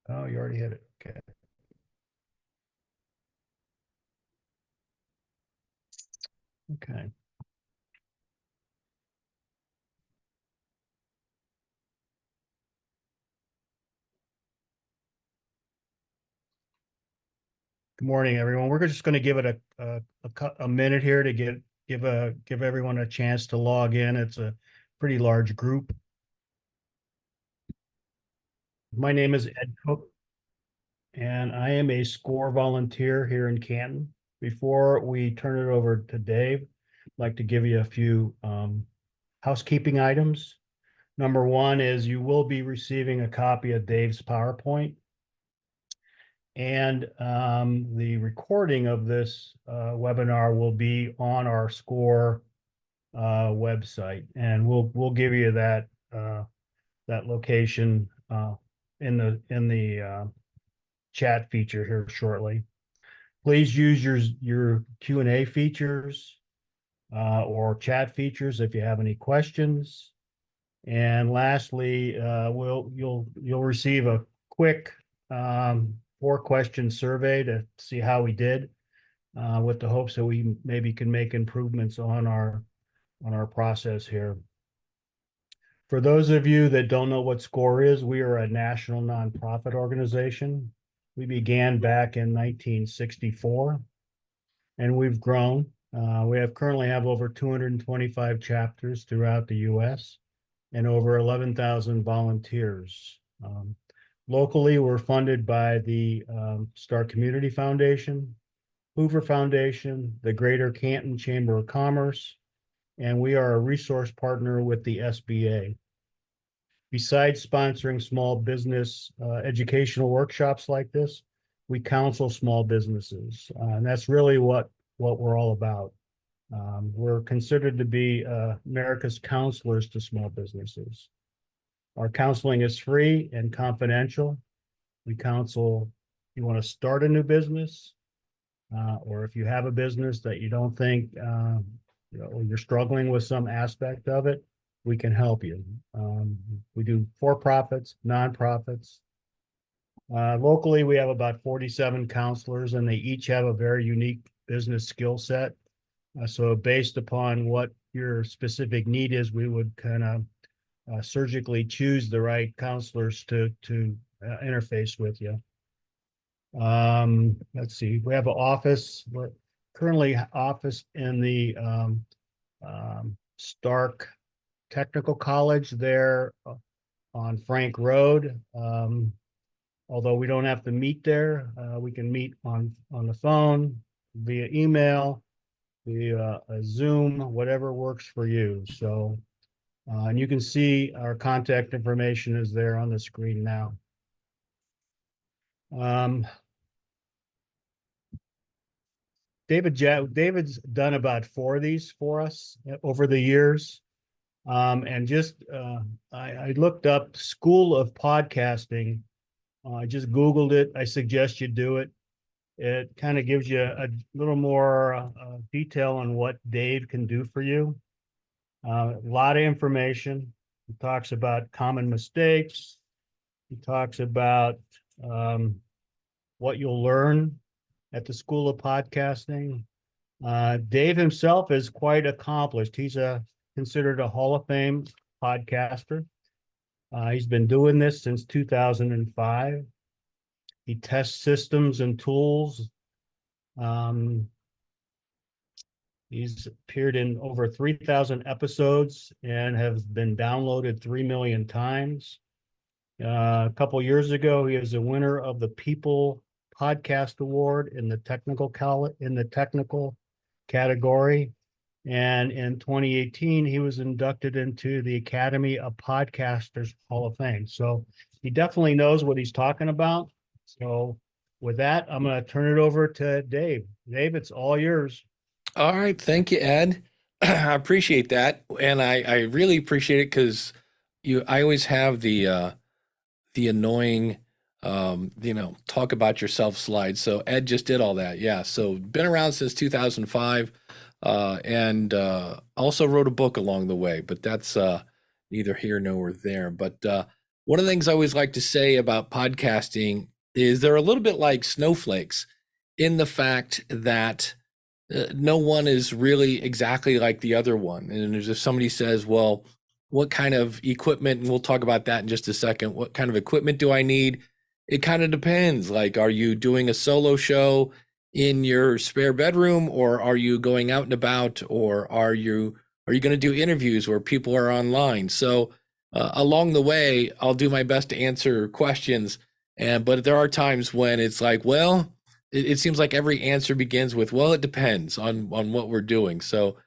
Oh, you already hit it. Okay. Okay. Good morning, everyone. We're just going to give it a minute here to give everyone a chance to log in. It's a pretty large group. My name is Ed Cook, and I am a SCORE volunteer here in Canton. Before we turn it over to Dave, I'd like to give you a few housekeeping items. Number one is you will be receiving a copy of Dave's PowerPoint. And the recording of this webinar will be on our SCORE website, and we'll give you that location in the chat feature here shortly. Please use your Q&A features or chat features if you have any questions. And lastly, you'll receive a quick 4-question survey to see how we did, with the hopes that we maybe can make improvements on our process here. For those of you that don't know what SCORE is, we are a national nonprofit organization. We began back in 1964, and we've grown. We currently have over 225 chapters throughout the U.S. and over 11,000 volunteers. Locally, we're funded by the Star Community Foundation, Hoover Foundation, the Greater Canton Chamber of Commerce, and we are a resource partner with the SBA. Besides sponsoring small business educational workshops like this, we counsel small businesses, and that's really what we're all about. We're considered to be America's counselors to small businesses. Our counseling is free and confidential. We counsel if you want to start a new business, or if you have a business that you don't think you're struggling with some aspect of it, we can help you. We do for-profits, nonprofits. Locally, we have about 47 counselors, and they each have a very unique business skill set. So based upon what your specific need is, we would kind of surgically choose the right counselors to interface with you. Let's see, we have an office. We're currently office in the Stark Technical College there on Frank Road. Although we don't have to meet there, we can meet on the phone, via email, via a Zoom, whatever works for you. So, and you can see our contact information is there on the screen now. David's done about 4 of these for us over the years. And just I looked up School of Podcasting. I just Googled it. I suggest you do it. It kind of gives you a little more detail on what Dave can do for you. A lot of information. He talks about common mistakes. He talks about what you'll learn at the School of Podcasting. Dave himself is quite accomplished. He's considered a Hall of Fame podcaster. He's been doing this since 2005. He tests systems and tools. He's appeared in over 3,000 episodes and has been downloaded 3 million times. A couple years ago, he was a winner of the People Podcast Award in the technical category. And in 2018, he was inducted into the Academy of Podcasters Hall of Fame. So he definitely knows what he's talking about. So with that, I'm going to turn it over to Dave. Dave, it's all yours. All right. Thank you, Ed. I appreciate that. And I really appreciate it because I always have the annoying, talk about yourself slide. So Ed just did all that. Yeah. So been around since 2005, and also wrote a book along the way, but that's neither here nor there. But One of the things I always like to say about podcasting is they're a little bit like snowflakes in the fact that no one is really exactly like the other one. And if somebody says, well, what kind of equipment, and we'll talk about that in just a second, what kind of equipment do I need? It kind of depends. Like, are you doing a solo show in your spare bedroom, or are you going out and about, or are you going to do interviews where people are online? So along the way, I'll do my best to answer questions. But there are times when it's like, well, it seems like every answer begins with, well, it depends on what we're doing. So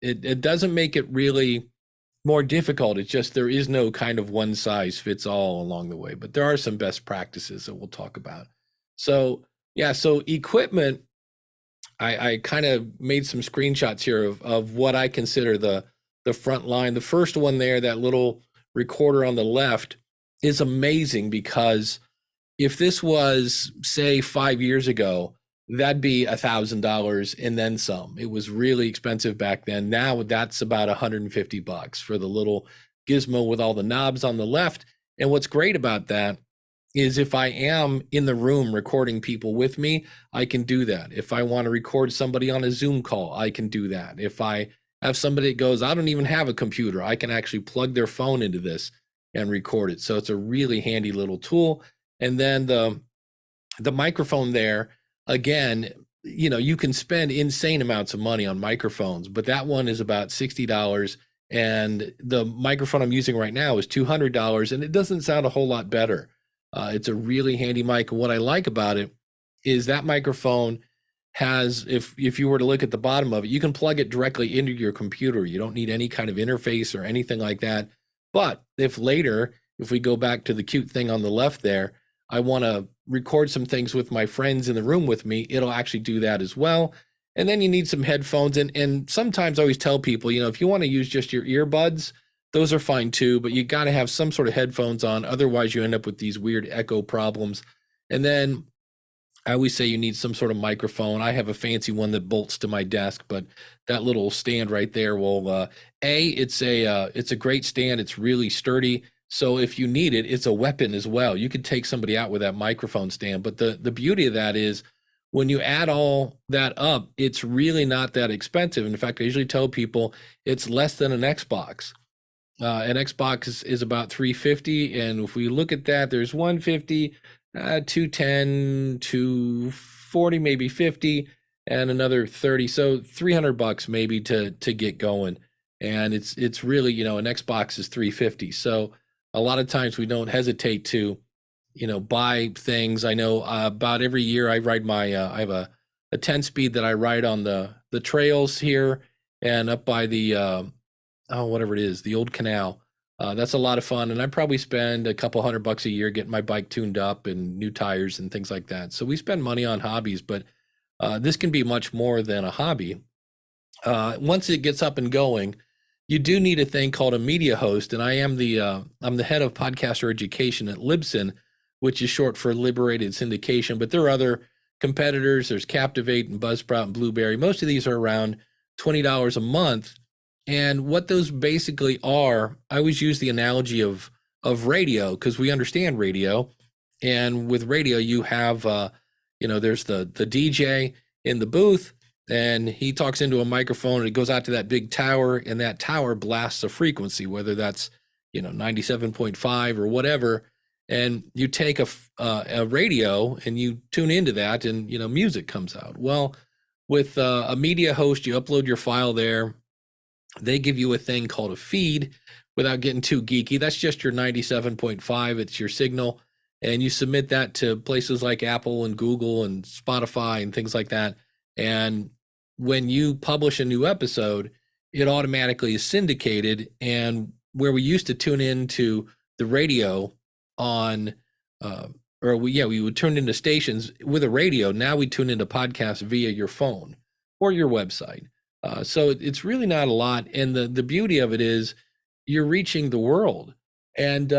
it doesn't make it really more difficult. It's just there is no kind of one size fits all along the way, but there are some best practices that we'll talk about. So yeah, so equipment, I kind of made some screenshots here of what I consider the front line. The first one there, that little recorder on the left, is amazing because if this was, say, 5 years ago, that'd be $1,000 and then some. It was really expensive back then. Now that's about $150 for the little gizmo with all the knobs on the left. And what's great about that is if I am in the room recording people with me, I can do that. If I want to record somebody on a Zoom call, I can do that. If I have somebody that goes, I don't even have a computer, I can actually plug their phone into this and record it. So it's a really handy little tool. And then the microphone there, again, you can spend insane amounts of money on microphones, but that one is about $60. And the microphone I'm using right now is $200, and it doesn't sound a whole lot better. It's a really handy mic. And what I like about it is that microphone has, if you were to look at the bottom of it, you can plug it directly into your computer. You don't need any kind of interface or anything like that. But if later, if we go back to the cute thing on the left there, I want to record some things with my friends in the room with me, it'll actually do that as well. And then you need some headphones. And sometimes I always tell people, if you want to use just your earbuds, those are fine too, but you got to have some sort of headphones on. Otherwise, you end up with these weird echo problems. And then I always say you need some sort of microphone. I have a fancy one that bolts to my desk, but that little stand right there will, it's a great stand. It's really sturdy. So if you need it, it's a weapon as well. You could take somebody out with that microphone stand. But the beauty of that is when you add all that up, it's really not that expensive. In fact, I usually tell people it's less than an Xbox. An Xbox is about $350, and if we look at that, there's $150, $210, $240, maybe $50, and another $30. So $300 maybe to get going. And it's really, an Xbox is $350. So a lot of times we don't hesitate to, buy things. I know about every year I ride my I have a 10-speed that I ride on the trails here and up by the whatever it is, the old canal. That's a lot of fun, and I probably spend a couple $100 a year getting my bike tuned up and new tires and things like that. So we spend money on hobbies, but this can be much more than a hobby. Once it gets up and going, you do need a thing called a media host, and I'm the head of podcaster education at Libsyn, which is short for Liberated Syndication. But there are other competitors. There's Captivate and Buzzsprout and Blueberry. Most of these are around $20 a month. And what those basically are, I always use the analogy of radio because we understand radio. And with radio, you have, there's the DJ in the booth, and he talks into a microphone and it goes out to that big tower, and that tower blasts a frequency, whether that's, 97.5 or whatever. And you take a radio and you tune into that, and, music comes out. Well, with a media host, you upload your file there. They give you a thing called a feed. Without getting too geeky, that's just your 97.5. It's your signal. And you submit that to places like Apple and Google and Spotify and things like that. And when you publish a new episode, it automatically is syndicated. And where we used to tune into the radio on, we would tune into stations with a radio. Now we tune into podcasts via your phone or your website. So it's really not a lot. And the beauty of it is you're reaching the world. And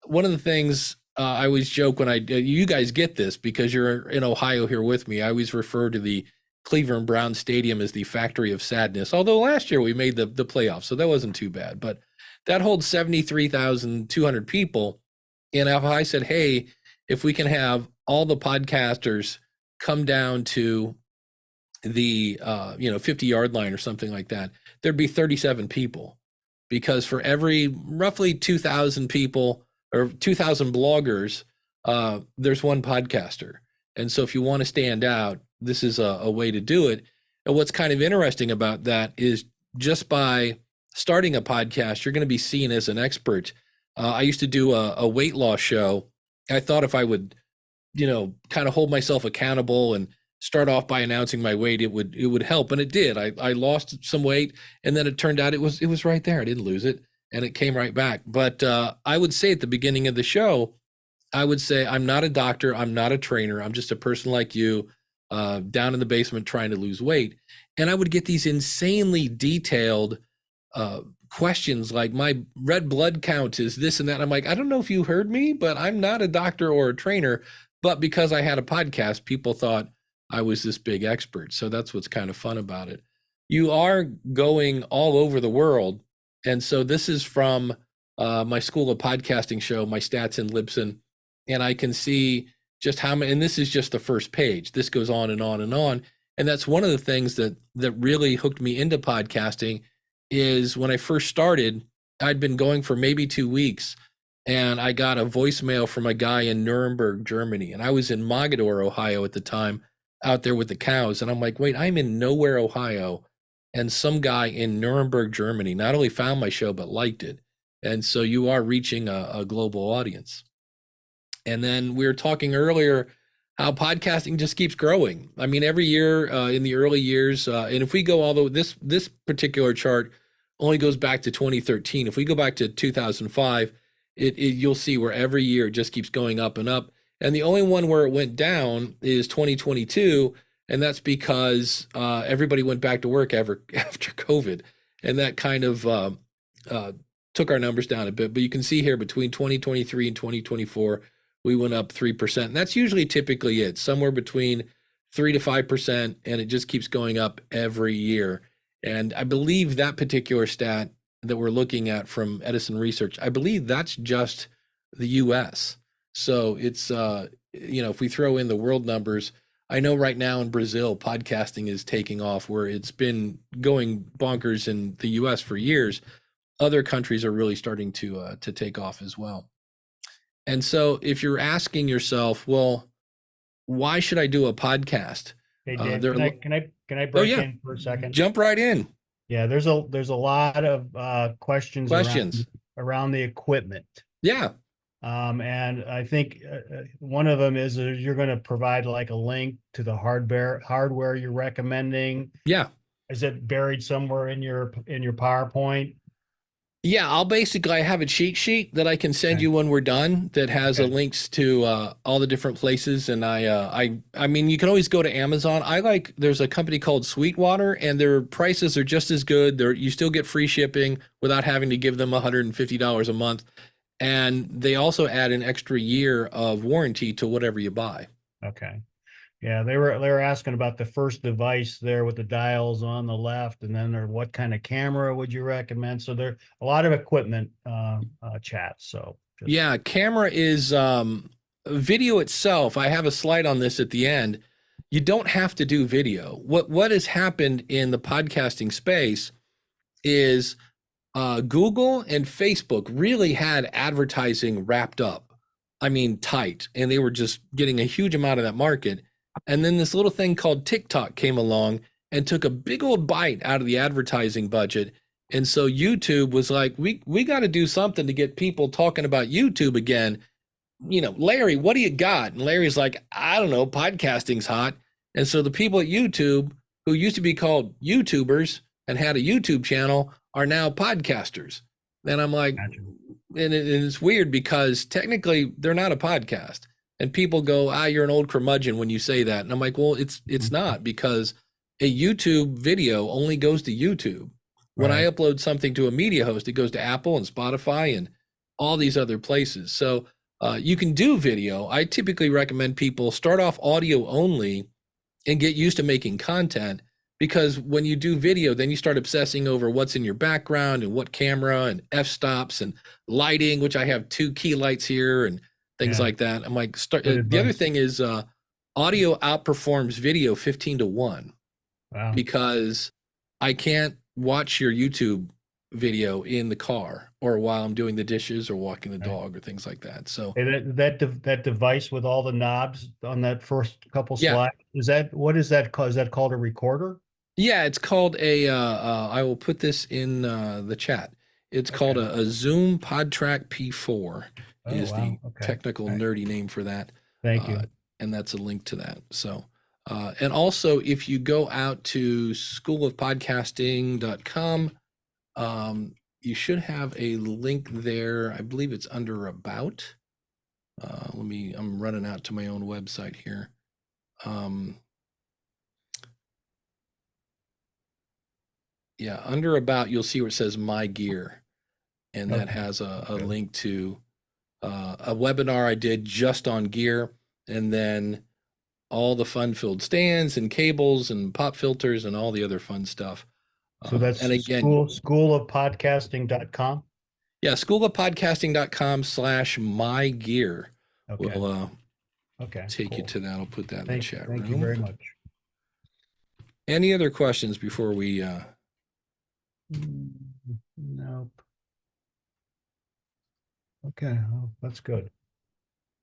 one of the things I always joke when you guys get this because you're in Ohio here with me, I always refer to the Cleveland Brown Stadium as the factory of sadness. Although last year we made the playoffs, so that wasn't too bad. But that holds 73,200 people. And if I said, hey, if we can have all the podcasters come down to the 50-yard line or something like that, there'd be 37 people, because for every roughly 2,000 people or 2,000 bloggers, there's one podcaster. And so if you want to stand out, this is a way to do it. And what's kind of interesting about that is, just by starting a podcast, you're going to be seen as an expert. I used to do a weight loss show. I thought if I would, kind of hold myself accountable and start off by announcing my weight, it would help. And it did. I lost some weight, and then it turned out it was right there. I didn't lose it, and it came right back. But I would say at the beginning of the show, I would say, I'm not a doctor, I'm not a trainer, I'm just a person like you, down in the basement trying to lose weight. And I would get these insanely detailed questions like, my red blood count is this and that. I'm like, I don't know if you heard me, but I'm not a doctor or a trainer. But because I had a podcast, people thought I was this big expert. So that's what's kind of fun about it. You are going all over the world. And so this is from my School of Podcasting show, my stats in Libsyn. And I can see just how many, and this is just the first page. This goes on and on and on. And that's one of the things that really hooked me into podcasting, is when I first started, I'd been going for maybe 2 weeks, and I got a voicemail from a guy in Nuremberg, Germany. And I was in Mogadore, Ohio at the time, out there with the cows. And I'm like, wait, I'm in nowhere, Ohio. And some guy in Nuremberg, Germany, not only found my show, but liked it. And so you are reaching a global audience. And then we were talking earlier how podcasting just keeps growing. I mean, every year in the early years, and if we go all the way, this particular chart only goes back to 2013. If we go back to 2005, you'll see where every year it just keeps going up and up. And the only one where it went down is 2022, and that's because everybody went back to work after COVID, and that kind of took our numbers down a bit. But you can see here between 2023 and 2024, we went up 3%. And that's usually typically it, somewhere between 3 to 5%, and it just keeps going up every year. And I believe that particular stat that we're looking at from Edison Research, I believe that's just the US. So it's, if we throw in the world numbers, I know right now in Brazil, podcasting is taking off, where it's been going bonkers in the US for years. Other countries are really starting to take off as well. And so if you're asking yourself, well, why should I do a podcast? Hey, Dan, can I Oh, break yeah. in for a second? Jump right in. Yeah, there's a lot of questions around the equipment. Yeah. And I think one of them is you're going to provide like a link to the hardware you're recommending. Yeah. Is it buried somewhere in your PowerPoint? Yeah, I have a cheat sheet that I can send you when we're done that has links to all the different places. And I mean, you can always go to Amazon. There's a company called Sweetwater, and their prices are just as good. You still get free shipping without having to give them $150 a month. And they also add an extra year of warranty to whatever you buy. Okay. Yeah, they were asking about the first device there with the dials on the left, and then what kind of camera would you recommend? So there a lot of equipment chats. So yeah, camera is video itself. I have a slide on this at the end. You don't have to do video. What has happened in the podcasting space is Google and Facebook really had advertising wrapped up. I mean, tight, and they were just getting a huge amount of that market. And then this little thing called TikTok came along and took a big old bite out of the advertising budget. And so YouTube was like, we got to do something to get people talking about YouTube again. Larry, what do you got? And Larry's like, I don't know, podcasting's hot. And so the people at YouTube, who used to be called YouTubers and had a YouTube channel, are now podcasters. And I'm like, Gotcha. And it's weird because technically they're not a podcast. And people go, you're an old curmudgeon when you say that. And I'm like, well, it's not, because a YouTube video only goes to YouTube. When I upload something to a media host, it goes to Apple and Spotify and all these other places. So you can do video. I typically recommend people start off audio only and get used to making content. because when you do video, then you start obsessing over what's in your background and what camera and f-stops and lighting, which I have 2 key lights here and things Yeah. like that. I'm like, Good the other advice. thing is audio outperforms video 15-1 Wow. because I can't watch your YouTube video in the car or while I'm doing the dishes or walking the Right. dog or things like that. So And that device with all the knobs on that first couple yeah, slides, what is that called? Is that called a recorder? yeah, it's called a. I will put this in the chat. It's called Okay. a Zoom PodTrack P4 Oh, is the wow. Okay. technical All right. nerdy name for that, Thank uh, you. and that's a link to that. So, and also if you go out to schoolofpodcasting.com, you should have a link there. I believe it's under About. I'm running out to my own website here. Yeah, under About, you'll see where it says My Gear, and that Okay. has a Good. link to a webinar I did just on gear, and then all the fun-filled stands and cables and pop filters and all the other fun stuff. So And that's again, schoolofpodcasting.com. yeah, schoolofpodcasting.com/my gear Okay. will Okay. take you Cool. to that. I'll put that in the chat Thank you room. very much. Any other questions before we Nope. Okay. Well, that's good.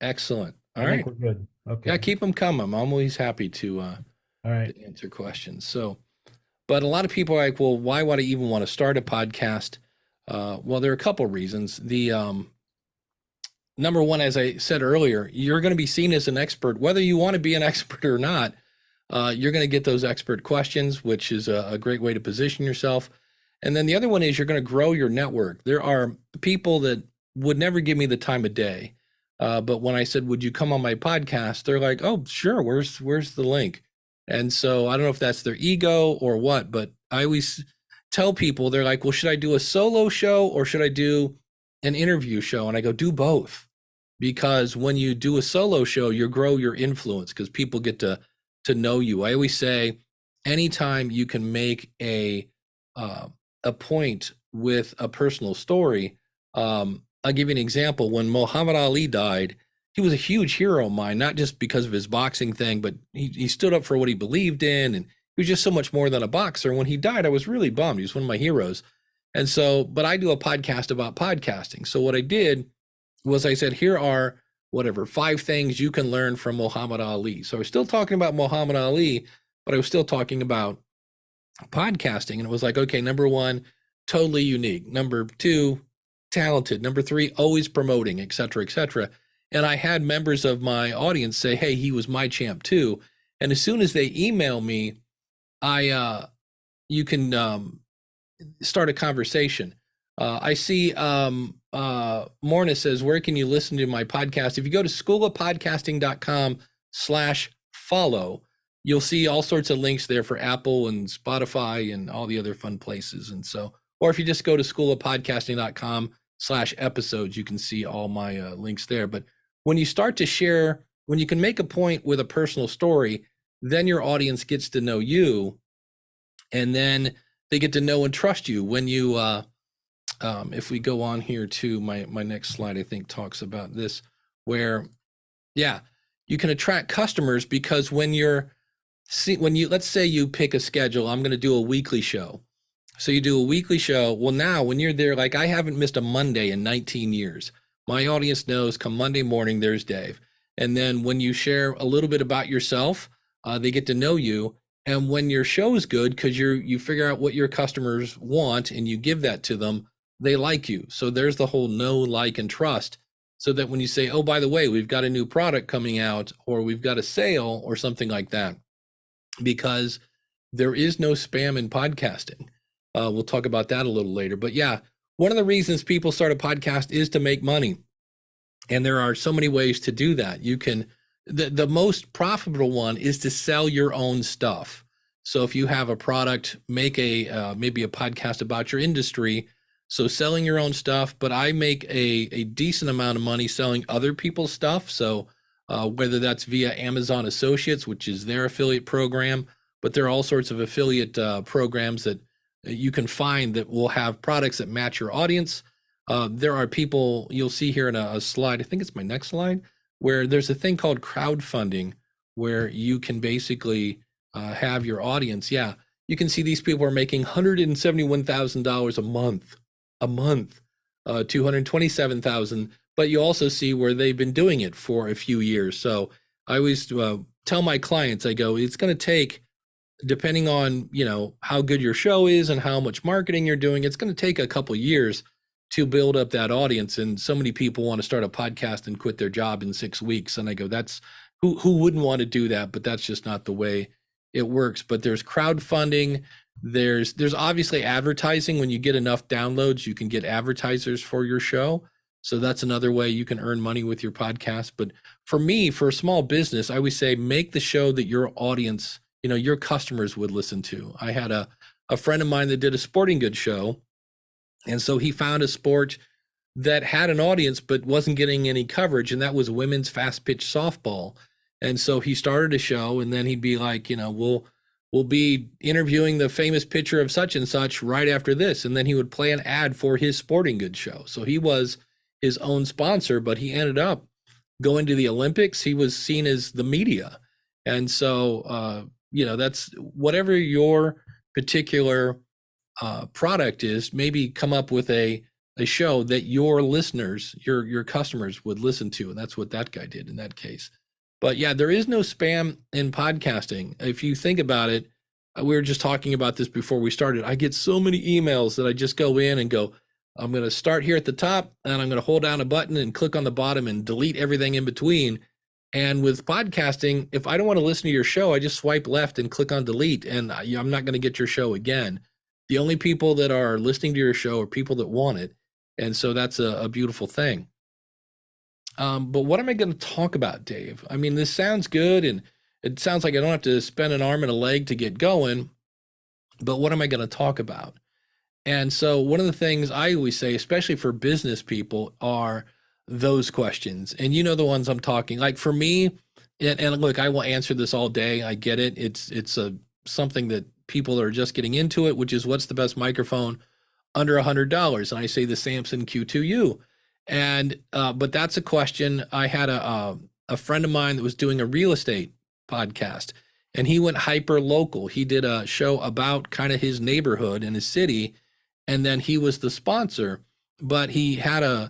excellent. All I think right. we're good. Yeah, Okay. keep them coming. I'm always happy All right. to answer questions. So, but a lot of people are like, well, why would I even want to start a podcast? Well, there are a couple of reasons. The number one, as I said earlier, you're going to be seen as an expert, whether you want to be an expert or not. You're going to get those expert questions, which is a great way to position yourself. And then the other one is you're going to grow your network. There are people that would never give me the time of day, but when I said, "Would you come on my podcast?" They're like, "Oh, sure. Where's the link?" And so I don't know if that's their ego or what, but I always tell people they're like, "Well, should I do a solo show or should I do an interview show?" And I go, "Do both." Because when you do a solo show, you grow your influence because people get to know you. I always say, anytime you can make a point with a personal story. I'll give you an example. When Muhammad Ali died, he was a huge hero of mine, not just because of his boxing thing, but he stood up for what he believed in, and he was just so much more than a boxer. When he died, I was really bummed. He was one of my heroes. And so, but I do a podcast about podcasting. So what I did was I said, here are whatever 5 things you can learn from Muhammad Ali. So I was still talking about Muhammad Ali, but I was still talking about podcasting. And it was like, okay, number 1, totally unique. Number 2, talented. Number 3, always promoting, et cetera, et cetera. And I had members of my audience say, hey, he was my champ too. And as soon as they email me, you can start a conversation. I see Morna says, where can you listen to my podcast? If you go to schoolofpodcasting.com/follow, you'll see all sorts of links there for Apple and Spotify and all the other fun places. And so, or if you just go to schoolofpodcasting.com/episodes, you can see all my links there. But when you start to share, when you can make a point with a personal story, then your audience gets to know you, and then they get to know and trust you. When you if we go on here to my next slide, I think talks about this, where yeah, you can attract customers because when you let's say you pick a schedule, I'm going to do a weekly show. So you do a weekly show. Well, now when you're there, like I haven't missed a Monday in 19 years. My audience knows come Monday morning, there's Dave. And then when you share a little bit about yourself, they get to know you. And when your show is good, because you figure out what your customers want and you give that to them, they like you. So there's the whole know, like, and trust. So that when you say, oh, by the way, we've got a new product coming out, or we've got a sale or something like that, because there is no spam in podcasting. We'll talk about that a little later. But yeah, one of the reasons people start a podcast is to make money. And there are so many ways to do that. You can, the most profitable one is to sell your own stuff. So if you have a product, make maybe a podcast about your industry. So selling your own stuff, but I make a decent amount of money selling other people's stuff. So whether that's via Amazon Associates, which is their affiliate program, but there are all sorts of affiliate programs that you can find that will have products that match your audience. There are people you'll see here in a slide, I think it's my next slide, where there's a thing called crowdfunding where you can basically have your audience. Yeah, you can see these people are making $171,000 a month, 227,000. But you also see where they've been doing it for a few years. So I always tell my clients, I go, it's going to take, depending on how good your show is and how much marketing you're doing, it's going to take a couple years to build up that audience. And so many people want to start a podcast and quit their job in 6 weeks. And I go, that's who wouldn't want to do that? But that's just not the way it works. But there's crowdfunding. There's obviously advertising. When you get enough downloads, you can get advertisers for your show. So that's another way you can earn money with your podcast. But for me, for a small business, I always say make the show that your audience, your customers would listen to. I had a friend of mine that did a sporting goods show. And so he found a sport that had an audience but wasn't getting any coverage, and that was women's fast pitch softball. And so he started a show, and then he'd be like, we'll be interviewing the famous pitcher of such and such right after this. And then he would play an ad for his sporting goods show. So he was his own sponsor, but he ended up going to the Olympics. He was seen as the media. And so, that's whatever your particular product is, maybe come up with a show that your listeners, your customers would listen to. And that's what that guy did in that case. But yeah, there is no spam in podcasting. If you think about it, we were just talking about this before we started. I get so many emails that I just go in and go, I'm going to start here at the top and I'm going to hold down a button and click on the bottom and delete everything in between. And with podcasting, if I don't want to listen to your show, I just swipe left and click on delete, and I'm not going to get your show again. The only people that are listening to your show are people that want it. And so that's a beautiful thing. But what am I going to talk about, Dave? I mean, this sounds good, and it sounds like I don't have to spend an arm and a leg to get going, but what am I going to talk about? And so one of the things I always say, especially for business people, are those questions. And you know the ones I'm talking, like for me, and look, I will answer this all day. I get it. It's something that people are just getting into it, which is what's the best microphone under $100? And I say the Samson Q2U. And but that's a question. I had a friend of mine that was doing a real estate podcast, and he went hyper local. He did a show about kind of his neighborhood and his city, and then he was the sponsor. But he had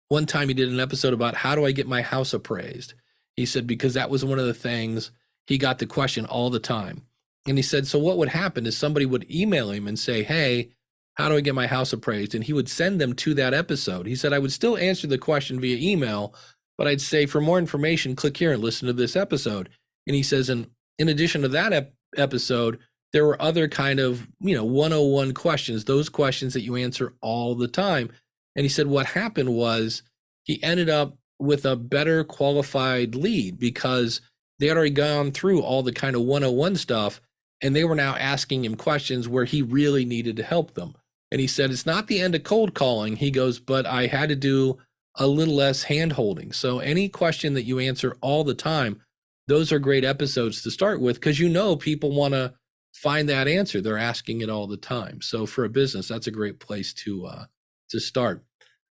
one time he did an episode about how do I get my house appraised? He said, because that was one of the things he got the question all the time. And he said, so what would happen is somebody would email him and say, hey, how do I get my house appraised? And he would send them to that episode. He said, I would still answer the question via email, but I'd say, for more information, click here and listen to this episode. And he says, and in addition to that episode, there were other kind of, 101 questions, those questions that you answer all the time. And he said, what happened was he ended up with a better qualified lead because they had already gone through all the kind of 101 stuff, and they were now asking him questions where he really needed to help them. And he said, it's not the end of cold calling. He goes, but I had to do a little less hand holding. So any question that you answer all the time, those are great episodes to start with, because people want to find that answer. They're asking it all the time. So for a business, that's a great place to start.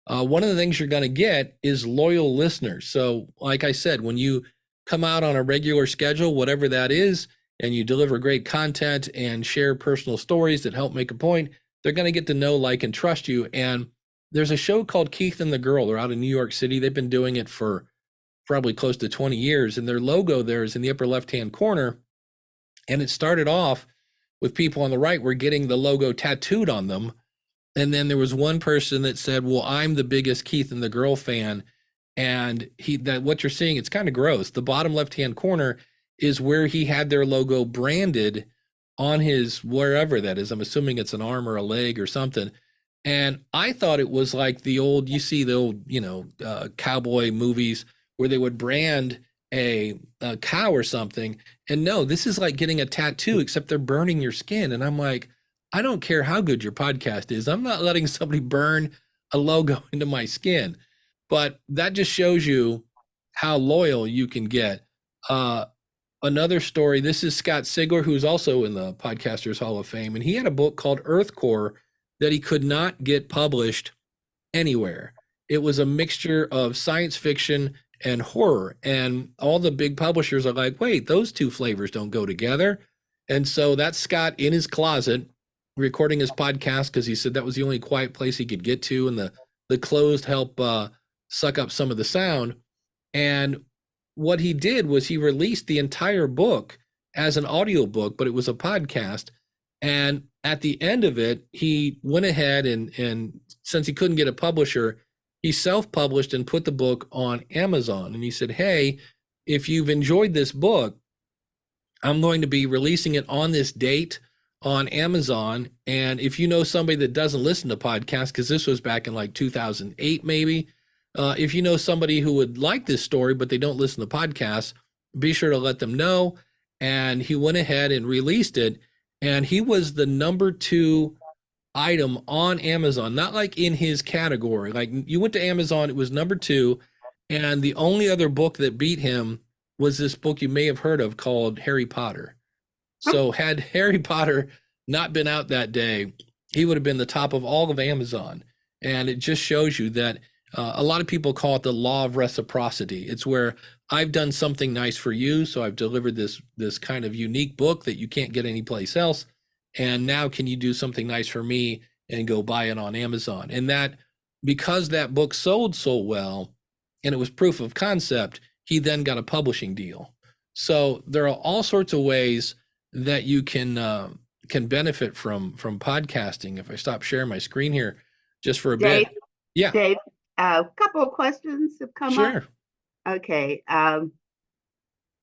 One of the things you're going to get is loyal listeners. So like I said, when you come out on a regular schedule, whatever that is, and you deliver great content and share personal stories that help make a point, they're going to get to know, like, and trust you. And there's a show called Keith and the Girl. They're out in New York City. They've been doing it for probably close to 20 years. And their logo there is in the upper left-hand corner. And it started off with people on the right were getting the logo tattooed on them. And then there was one person that said, well, I'm the biggest Keith and the Girl fan. And what you're seeing, it's kind of gross. The bottom left-hand corner is where he had their logo branded on his, wherever that is. I'm assuming it's an arm or a leg or something. And I thought it was like the old cowboy movies where they would brand a cow or something. And no, this is like getting a tattoo, except they're burning your skin. And I'm like, I don't care how good your podcast is. I'm not letting somebody burn a logo into my skin. But that just shows you how loyal you can get. another story. This is Scott Sigler, who's also in the Podcasters Hall of Fame, and he had a book called Earth Core that he could not get published anywhere. It was a mixture of science fiction and horror, and all the big publishers are like, wait, those two flavors don't go together. And so that's Scott in his closet recording his podcast because he said that was the only quiet place he could get to, and the closed help suck up some of the sound. And what he did was he released the entire book as an audiobook, but it was a podcast. And at the end of it, he went ahead and since he couldn't get a publisher, he self-published and put the book on Amazon. And he said, hey, if you've enjoyed this book, I'm going to be releasing it on this date on Amazon. And if you know somebody that doesn't listen to podcasts, because this was back in like 2008, maybe, if you know somebody who would like this story, but they don't listen to podcasts, be sure to let them know. And he went ahead and released it. And he was the #2 item on Amazon, not like in his category. Like you went to Amazon, it was #2. And the only other book that beat him was this book you may have heard of called Harry Potter. So had Harry Potter not been out that day, he would have been the top of all of Amazon. And it just shows you that a lot of people call it the law of reciprocity. It's where I've done something nice for you, so I've delivered this kind of unique book that you can't get anyplace else. And now can you do something nice for me and go buy it on Amazon? And that, because that book sold so well and it was proof of concept, he then got a publishing deal. So there are all sorts of ways that you can benefit from podcasting. If I stop sharing my screen here just for a Dave, bit. Yeah. Dave, a couple of questions have come up. Sure. Okay.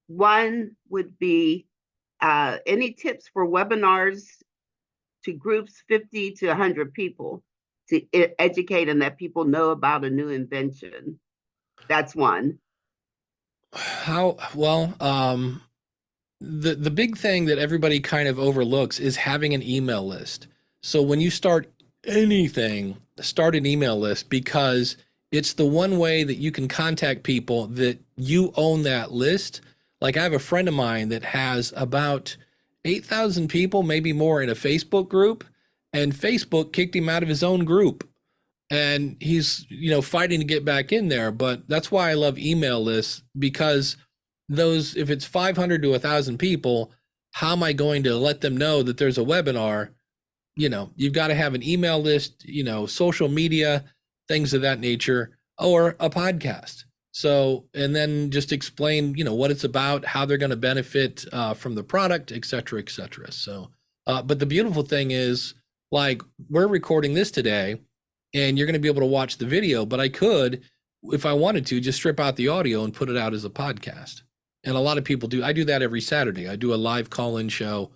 One would be any tips for webinars to groups 50 to 100 people to educate and let people know about a new invention? That's one. How well, the big thing that everybody kind of overlooks is having an email list. So when you start anything, start an email list, because it's the one way that you can contact people that you own that list. Like I have a friend of mine that has about 8,000 people, maybe more, in a Facebook group, and Facebook kicked him out of his own group. And he's, fighting to get back in there. But that's why I love email lists, because those, if it's 500 to 1,000 people, how am I going to let them know that there's a webinar? You've got to have an email list, social media, things of that nature, or a podcast. So, and then just explain, what it's about, how they're going to benefit from the product, et cetera, et cetera. So, but the beautiful thing is, like, we're recording this today and you're going to be able to watch the video, but I could, if I wanted to, just strip out the audio and put it out as a podcast. And a lot of people do. I do that every Saturday. I do a live call-in show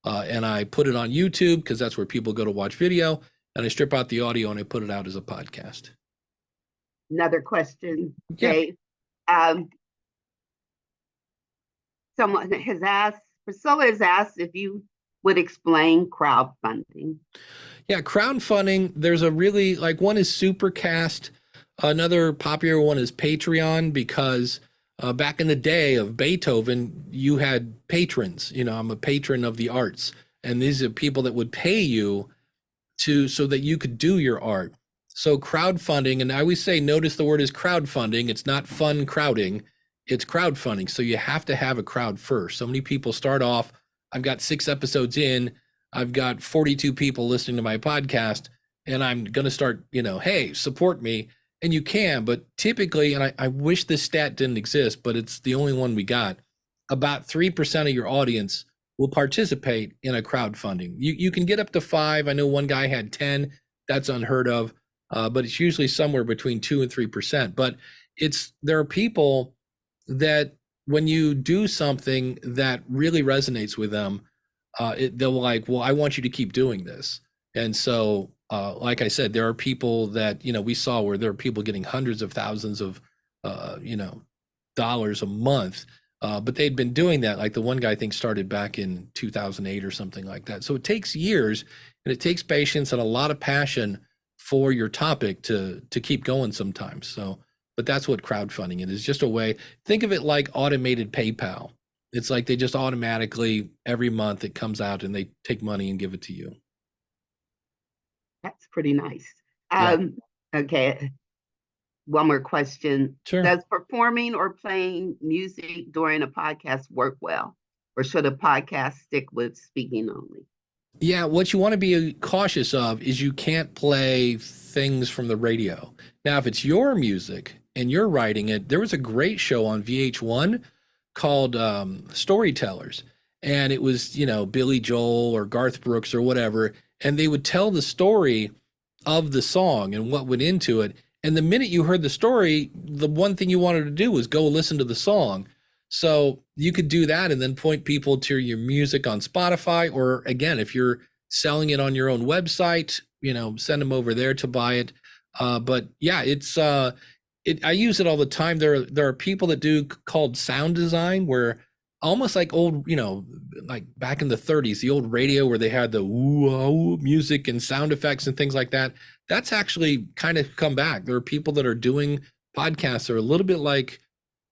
and I put it on YouTube because that's where people go to watch video. And I strip out the audio and I put it out as a podcast. Another question, Yeah. Dave. Someone has asked, Priscilla has asked if you would explain crowdfunding. Yeah, crowdfunding, there's a really, like, one is Supercast. Another popular one is Patreon, because back in the day of Beethoven, you had patrons. I'm a patron of the arts. And these are people that would pay you so that you could do your art. So crowdfunding, and I always say, notice the word is crowdfunding. It's not fun crowding, it's crowdfunding. So you have to have a crowd first. So many people start off, I've got 6 episodes in, I've got 42 people listening to my podcast, and I'm going to start, hey, support me. And you can, but typically, and I wish this stat didn't exist, but it's the only one we got, about 3% of your audience will participate in a crowdfunding. You can get up to 5. I know one guy had 10. That's unheard of. But it's usually somewhere between 2 and 3%. But there are people that when you do something that really resonates with them, they'll like, well, I want you to keep doing this. And so, like I said, there are people that, we saw where there are people getting hundreds of thousands of, dollars a month. But they'd been doing that. Like the one guy, I think, started back in 2008 or something like that. So it takes years, and it takes patience and a lot of passion for your topic to keep going sometimes. So, but that's what crowdfunding is just a way. Think of it like automated PayPal. It's like they just automatically every month it comes out and they take money and give it to you. That's pretty nice. Yeah. Okay, one more question. Sure. Does performing or playing music during a podcast work well? Or should a podcast stick with speaking only? Yeah, what you want to be cautious of is you can't play things from the radio. Now, if it's your music and you're writing it, there was a great show on VH1 called Storytellers. And it was, Billy Joel or Garth Brooks or whatever. And they would tell the story of the song and what went into it. And the minute you heard the story, the one thing you wanted to do was go listen to the song. So you could do that and then point people to your music on Spotify, or again, if you're selling it on your own website, send them over there to buy it. But yeah, I use it all the time. There are people that do called sound design, where almost like old, like back in the 30s, the old radio where they had the ooh music and sound effects and things like that. That's actually kind of come back. There are people that are doing podcasts that are a little bit like,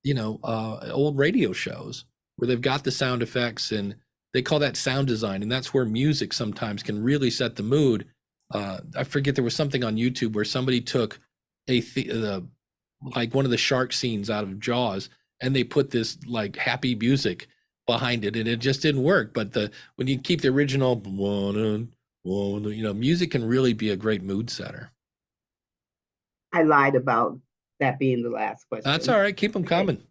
old radio shows where they've got the sound effects, and they call that sound design. And that's where music sometimes can really set the mood. I forget, there was something on YouTube where somebody took like one of the shark scenes out of Jaws, and they put this like happy music behind it, and it just didn't work. But when you keep the original, music can really be a great mood setter. I lied about that being the last question. That's all right. Keep them coming.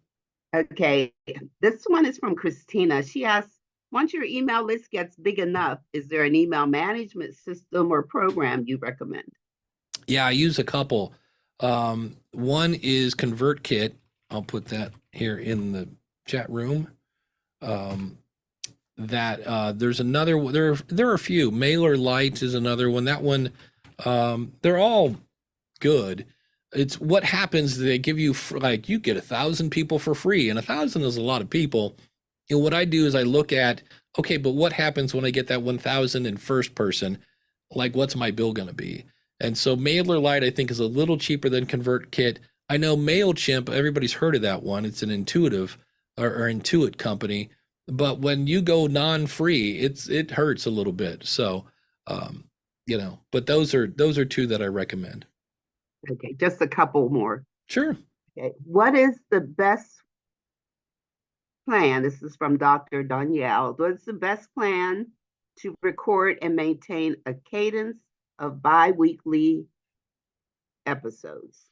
Okay, this one is from Christina. She asks, once your email list gets big enough, is there an email management system or program you recommend? Yeah, I use a couple. One is ConvertKit. I'll put that here in the chat room. There's another, there are a few. MailerLite is another one. That one, they're all good. It's what happens, they give you like, you get 1,000 people for free, and 1,000 is a lot of people. And what I do is I look at, okay, but what happens when I get that 1,000 in first person? Like, what's my bill going to be? And so MailerLite, I think, is a little cheaper than ConvertKit. I know MailChimp, everybody's heard of that one. It's an Intuit company. But when you go non-free, it hurts a little bit. So, but those are two that I recommend. Okay, just a couple more. Sure. Okay, what is the best plan? This is from Dr. Danielle. What's the best plan to record and maintain a cadence of bi-weekly episodes?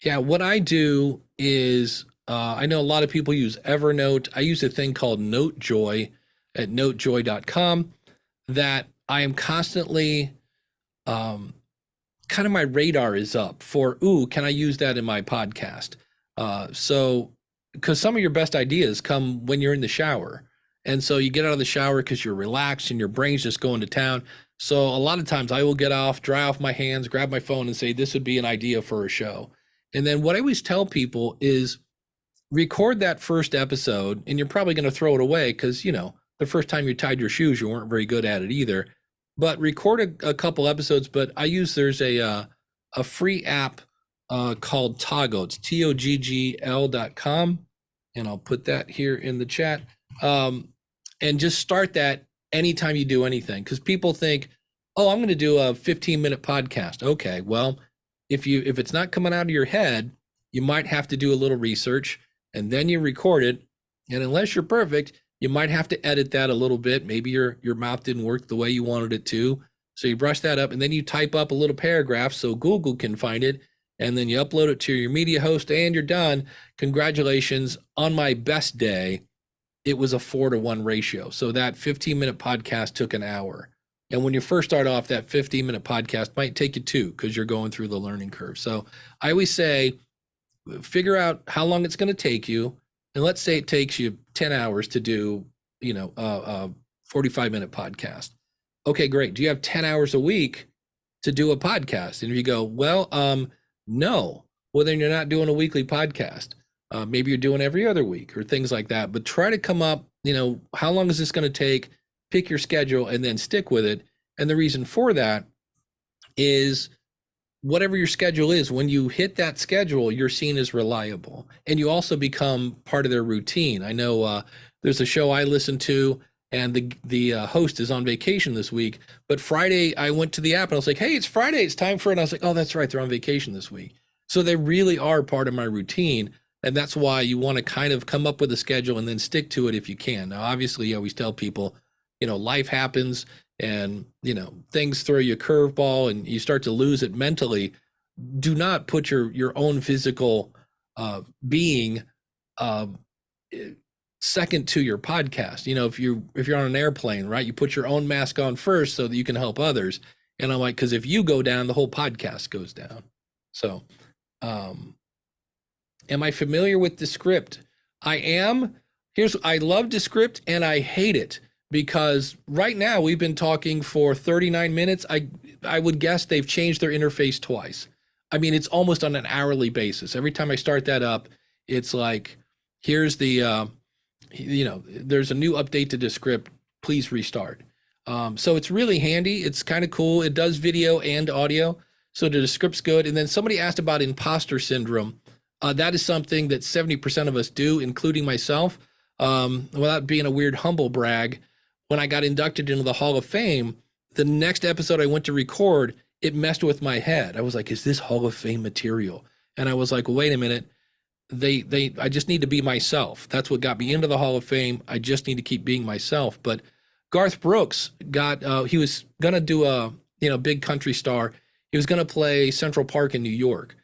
Yeah, what I do is, I know a lot of people use Evernote. I use a thing called NoteJoy at notejoy.com that I am constantly, kind of my radar is up for, can I use that in my podcast? So, because some of your best ideas come when you're in the shower. And so you get out of the shower because you're relaxed and your brain's just going to town. So a lot of times I will get off, dry off my hands, grab my phone and say, this would be an idea for a show. And then what I always tell people is record that first episode, and you're probably going to throw it away because, the first time you tied your shoes, you weren't very good at it either. But record a couple episodes. But there's a free app called Toggle. It's TOGGL.com. And I'll put that here in the chat. And just start that anytime you do anything. Because people think, I'm going to do a 15-minute podcast. Okay, well, if it's not coming out of your head, you might have to do a little research, and then you record it. And unless you're perfect, you might have to edit that a little bit. Maybe your mouth didn't work the way you wanted it to. So you brush that up, and then you type up a little paragraph so Google can find it, and then you upload it to your media host, and you're done. Congratulations. On my best day, it was a 4-to-1 ratio. So that 15-minute podcast took an hour. And when you first start off, that 15-minute podcast might take you 2 because you're going through the learning curve. So I always say, figure out how long it's going to take you. And let's say it takes you 10 hours to do, a 45-minute podcast. Okay, great. Do you have 10 hours a week to do a podcast? And if you go, well, no, well, then you're not doing a weekly podcast. Maybe you're doing every other week or things like that. But try to come up, how long is this going to take? Pick your schedule and then stick with it. And the reason for that is whatever your schedule is, when you hit that schedule, you're seen as reliable, and you also become part of their routine. I know there's a show I listen to, and the host is on vacation this week. But Friday, I went to the app and I was like, hey, it's Friday, it's time for it. And I was like, oh, that's right, they're on vacation this week. So they really are part of my routine. And that's why you want to kind of come up with a schedule and then stick to it if you can. Now, obviously, you always tell people, life happens and, things throw you a curveball and you start to lose it mentally. Do not put your own physical being uh, second to your podcast. If you're on an airplane, right, you put your own mask on first so that you can help others. And I'm like, because if you go down, the whole podcast goes down. So, am I familiar with Descript? I am. I love Descript and I hate it because right now we've been talking for 39 minutes. I would guess they've changed their interface twice. I mean, it's almost on an hourly basis. Every time I start that up, it's like, here's the, there's a new update to Descript. Please restart. So it's really handy. It's kind of cool. It does video and audio. So the Descript's good. And then somebody asked about imposter syndrome. That is something that 70% of us do, including myself. Without being a weird humble brag, when I got inducted into the Hall of Fame, the next episode I went to record, it messed with my head. I was like, is this Hall of Fame material? And I was like, wait a minute. I just need to be myself. That's what got me into the Hall of Fame. I just need to keep being myself. But Garth Brooks he was going to do a, big country star. He was going to play Central Park in New York.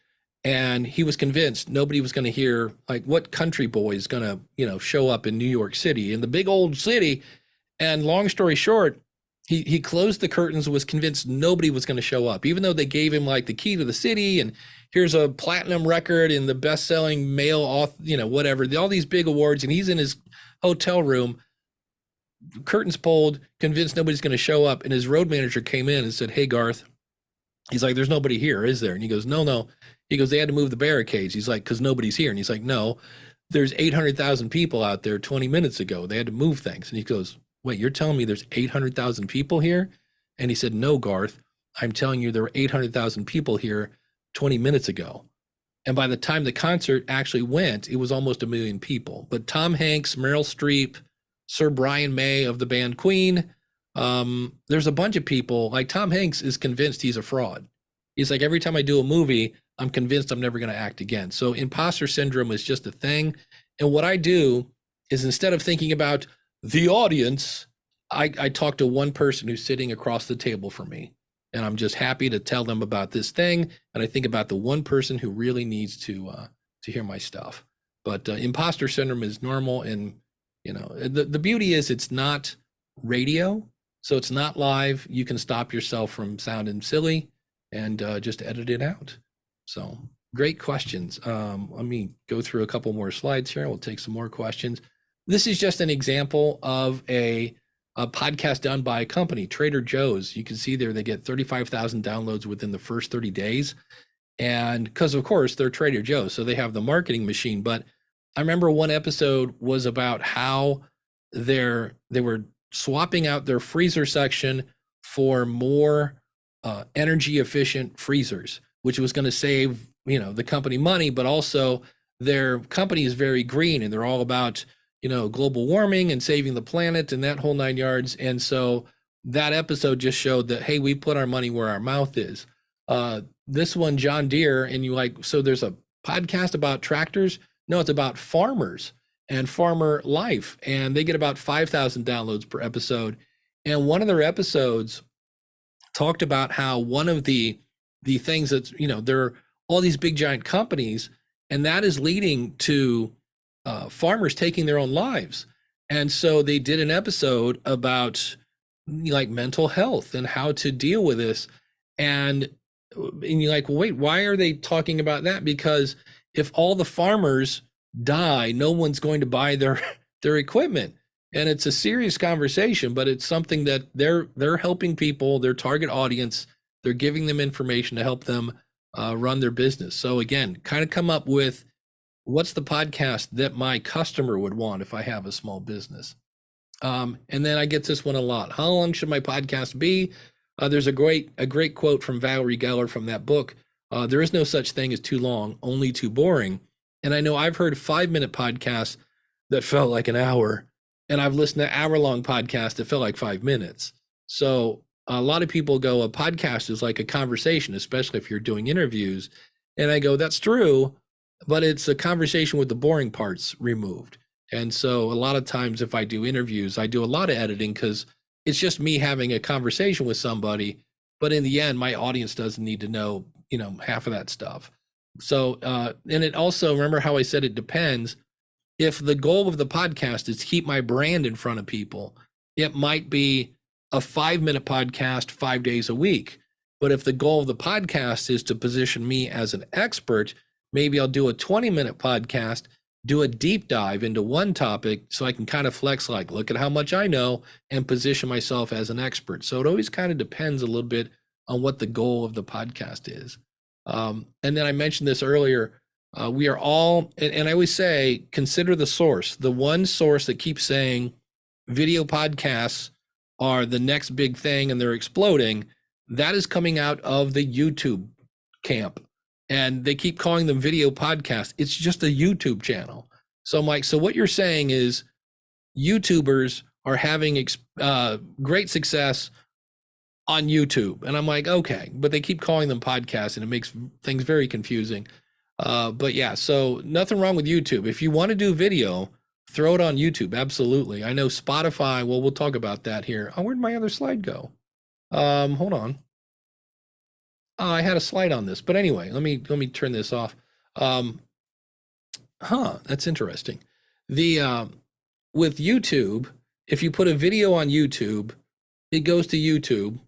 And he was convinced nobody was going to hear, like, what country boy is going to, show up in New York City, in the big old city. And long story short, he closed the curtains, was convinced nobody was going to show up, even though they gave him like the key to the city and here's a platinum record and the best-selling male author, whatever, all these big awards. And he's in his hotel room, curtains pulled, convinced nobody's going to show up. And his road manager came in and said, hey, Garth, he's like, there's nobody here, is there? And he goes, no. He goes, they had to move the barricades. He's like, because nobody's here. And he's like, no, there's 800,000 people out there 20 minutes ago. They had to move things. And he goes, wait, you're telling me there's 800,000 people here? And he said, no, Garth, I'm telling you there were 800,000 people here 20 minutes ago. And by the time the concert actually went, it was almost 1 million people. But Tom Hanks, Meryl Streep, Sir Brian May of the band Queen, there's a bunch of people, like Tom Hanks is convinced he's a fraud. He's like, every time I do a movie, I'm convinced I'm never going to act again. So imposter syndrome is just a thing. And what I do is, instead of thinking about the audience, I talk to one person who's sitting across the table from me. And I'm just happy to tell them about this thing. And I think about the one person who really needs to hear my stuff. But imposter syndrome is normal. And, the beauty is it's not radio. So it's not live. You can stop yourself from sounding silly and just edit it out. So great questions. Let me go through a couple more slides here. We'll take some more questions. This is just an example of a podcast done by a company, Trader Joe's. You can see there they get 35,000 downloads within the first 30 days. And because, of course, they're Trader Joe's, so they have the marketing machine. But I remember one episode was about how they were swapping out their freezer section for more energy efficient freezers, which was going to save, the company money, but also their company is very green and they're all about, global warming and saving the planet and that whole 9 yards. And so that episode just showed that, hey, we put our money where our mouth is. This one, John Deere, and so there's a podcast about tractors. No, it's about farmers and farmer life. And they get about 5,000 downloads per episode. And one of their episodes talked about how one of the things that's, there are all these big giant companies, and that is leading to farmers taking their own lives. And so they did an episode about like mental health and how to deal with this. And you're like, well, wait, why are they talking about that? Because if all the farmers die, no one's going to buy their equipment. And it's a serious conversation, but it's something that they're helping people, their target audience, they're giving them information to help them run their business. So again, kind of come up with, what's the podcast that my customer would want if I have a small business? And then I get this one a lot. How long should my podcast be? There's a great quote from Valerie Geller from that book. There is no such thing as too long, only too boring. And I know I've heard 5-minute podcasts that felt like an hour. and I've listened to hour-long podcasts that felt like 5 minutes. So a lot of people go, a podcast is like a conversation, especially if you're doing interviews. And I go, that's true, but it's a conversation with the boring parts removed. And so a lot of times if I do interviews, I do a lot of editing because it's just me having a conversation with somebody. But in the end, my audience doesn't need to know, half of that stuff. So, and it also, remember how I said it depends. If the goal of the podcast is to keep my brand in front of people, it might be a 5-minute podcast 5 days a week. But if the goal of the podcast is to position me as an expert, maybe I'll do a 20-minute podcast, do a deep dive into one topic so I can kind of flex, like, look at how much I know and position myself as an expert. So it always kind of depends a little bit on what the goal of the podcast is. And then I mentioned this earlier. We are all, and I always say, consider the source. The one source that keeps saying video podcasts are the next big thing and they're exploding, that is coming out of the YouTube camp. And they keep calling them video podcasts. It's just a YouTube channel. So Mike, so what you're saying is YouTubers are having great success on YouTube. And I'm like, okay, but they keep calling them podcasts and it makes things very confusing. But yeah, so nothing wrong with YouTube. If you want to do video, throw it on YouTube. Absolutely. I know Spotify. Well, we'll talk about that here. Oh, where'd my other slide go? Hold on. I had a slide on this, but anyway, let me turn this off. That's interesting. With YouTube, if you put a video on YouTube, it goes to YouTube.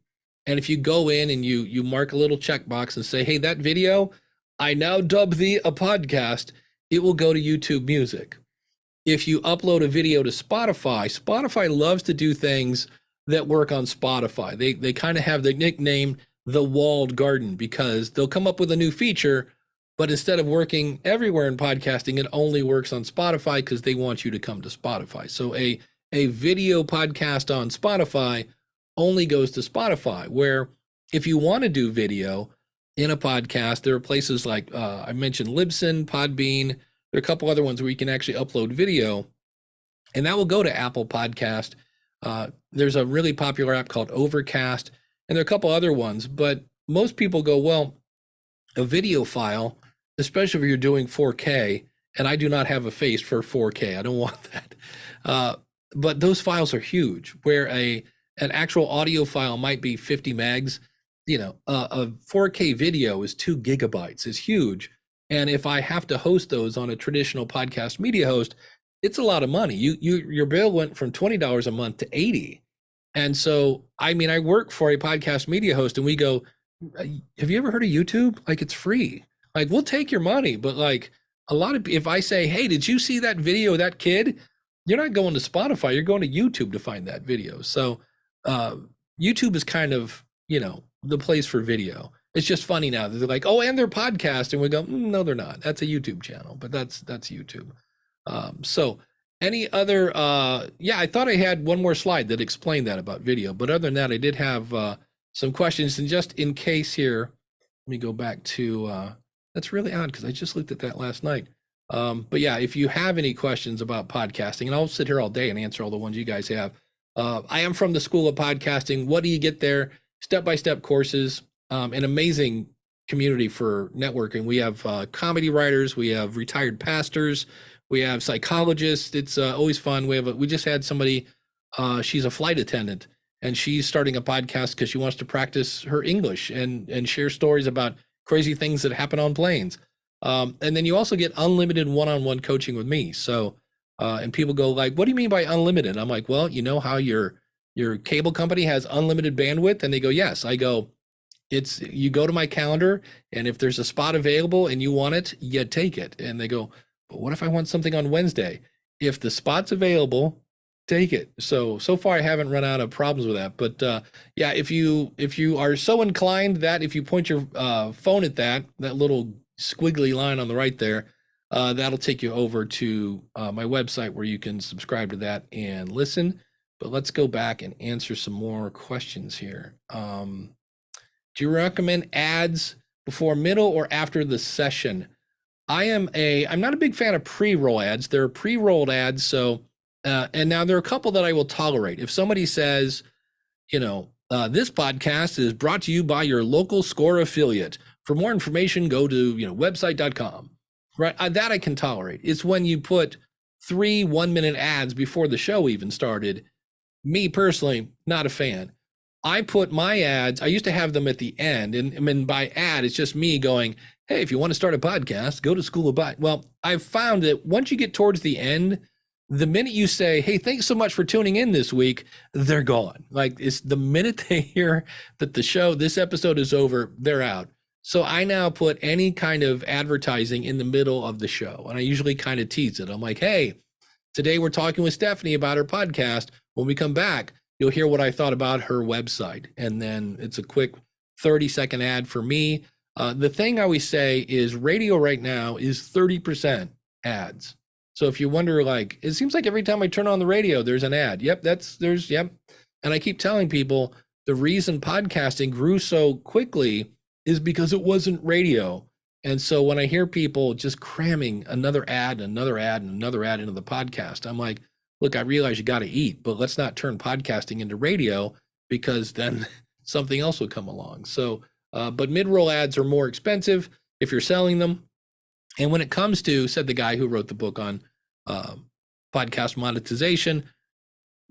And if you go in and you mark a little checkbox and say, hey, that video, I now dub thee a podcast, it will go to YouTube Music. If you upload a video to Spotify, Spotify loves to do things that work on Spotify. They kind of have the nickname the walled garden because they'll come up with a new feature, but instead of working everywhere in podcasting, it only works on Spotify because they want you to come to Spotify. So a video podcast on Spotify only goes to Spotify, where if you want to do video in a podcast, there are places like I mentioned Libsyn, Podbean. There are a couple other ones where you can actually upload video, and that will go to Apple Podcast. There's a really popular app called Overcast, and there are a couple other ones, but most people go, well, a video file, especially if you're doing 4K, and I do not have a face for 4K. I don't want that. But those files are huge, where an actual audio file might be 50 megs. A 4K video is 2 gigabytes. It's huge. And if I have to host those on a traditional podcast media host, it's a lot of money. Your bill went from $20 a month to $80. And so, I mean, I work for a podcast media host and we go, have you ever heard of YouTube? Like, it's free. Like, we'll take your money, but like if I say, hey, did you see that video of that kid? You're not going to Spotify, you're going to YouTube to find that video. So YouTube is kind of, the place for video. It's just funny now that they're like, oh, and they're podcasting. We go, no, they're not. That's a YouTube channel, but that's YouTube. So any other, I thought I had one more slide that explained that about video, but other than that, I did have some questions. And just in case here, let me go back to, that's really odd because I just looked at that last night. But yeah, if you have any questions about podcasting, and I'll sit here all day and answer all the ones you guys have. I am from the School of Podcasting. What do you get there? Step-by-step courses, an amazing community for networking. We have comedy writers, we have retired pastors, we have psychologists. It's always fun. We just had somebody, she's a flight attendant, and she's starting a podcast because she wants to practice her English and share stories about crazy things that happen on planes. And then you also get unlimited one-on-one coaching with me. So, and people go like, what do you mean by unlimited? I'm like, well, you know how your cable company has unlimited bandwidth? And they go, yes. I go, you go to my calendar, and if there's a spot available and you want it, you take it. And they go, but what if I want something on Wednesday? If the spot's available, take it. So far I haven't run out of problems with that. But yeah, if you are so inclined that if you point your phone at that little squiggly line on the right there, that'll take you over to my website where you can subscribe to that and listen. But let's go back and answer some more questions here. Do you recommend ads before, middle, or after the session? I'm not a big fan of pre-roll ads. They're pre-rolled ads, so And now there are a couple that I will tolerate. If somebody says, this podcast is brought to you by your local Score affiliate. For more information, go to, website.com. Right? That I can tolerate. It's when you put 3 1-minute ads before the show even started. Me personally, not a fan. I put my ads, I used to have them at the end. And by ad, it's just me going, hey, if you want to start a podcast, go to School of Bot. Well, I've found that once you get towards the end, the minute you say, hey, thanks so much for tuning in this week, they're gone. Like, it's the minute they hear that this episode is over, they're out. So I now put any kind of advertising in the middle of the show. And I usually kind of tease it. I'm like, hey, today we're talking with Stephanie about her podcast. When we come back, you'll hear what I thought about her website. And then it's a quick 30-second ad for me. The thing I always say is radio right now is 30% ads. So if you wonder, it seems like every time I turn on the radio, there's an ad. Yep. And I keep telling people the reason podcasting grew so quickly is because it wasn't radio. And so when I hear people just cramming another ad, and another ad, and another ad into the podcast, I'm like, look, I realize you got to eat, but let's not turn podcasting into radio, because then something else will come along. So, but mid-roll ads are more expensive if you're selling them. And when it comes to, said the guy who wrote the book on podcast monetization,